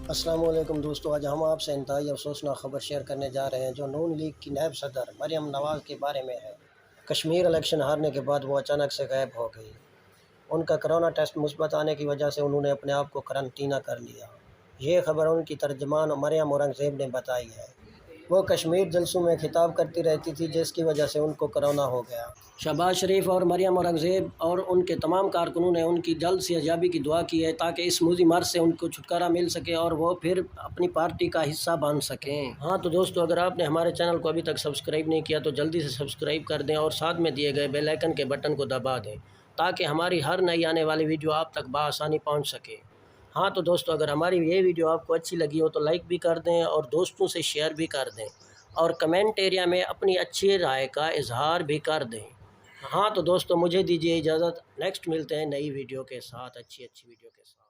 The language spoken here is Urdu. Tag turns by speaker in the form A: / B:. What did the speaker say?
A: السلام علیکم دوستو، آج ہم آپ سے انتہائی افسوسناک خبر شیئر کرنے جا رہے ہیں جو نون لیگ کی نائب صدر مریم نواز کے بارے میں ہے۔ کشمیر الیکشن ہارنے کے بعد وہ اچانک سے غائب ہو گئی۔ ان کا کرونا ٹیسٹ مثبت آنے کی وجہ سے انہوں نے اپنے آپ کو قرنطینہ کر لیا۔ یہ خبر ان کی ترجمان مریم اورنگزیب نے بتائی ہے۔ وہ کشمیر جلسوں میں خطاب کرتی رہتی تھی جس کی وجہ سے ان کو کرونا ہو گیا۔ شہباز شریف اور مریم اورنگزیب اور ان کے تمام کارکنوں نے ان کی جلد صحتیابی کی دعا کی ہے تاکہ اس موذی مرض سے ان کو چھٹکارا مل سکے اور وہ پھر اپنی پارٹی کا حصہ بن سکیں۔ ہاں تو دوستو، اگر آپ نے ہمارے چینل کو ابھی تک سبسکرائب نہیں کیا تو جلدی سے سبسکرائب کر دیں اور ساتھ میں دیے گئے بیل آئیکن کے بٹن کو دبا دیں تاکہ ہماری ہر نئی آنے والی ویڈیو آپ تک بآسانی پہنچ سکے۔ ہاں تو دوستو، اگر ہماری یہ ویڈیو آپ کو اچھی لگی ہو تو لائک بھی کر دیں اور دوستوں سے شیئر بھی کر دیں اور کمنٹ ایریا میں اپنی اچھی رائے کا اظہار بھی کر دیں۔ ہاں تو دوستو، مجھے دیجیے اجازت، نیکسٹ ملتے ہیں نئی ویڈیو کے ساتھ، اچھی ویڈیو کے ساتھ۔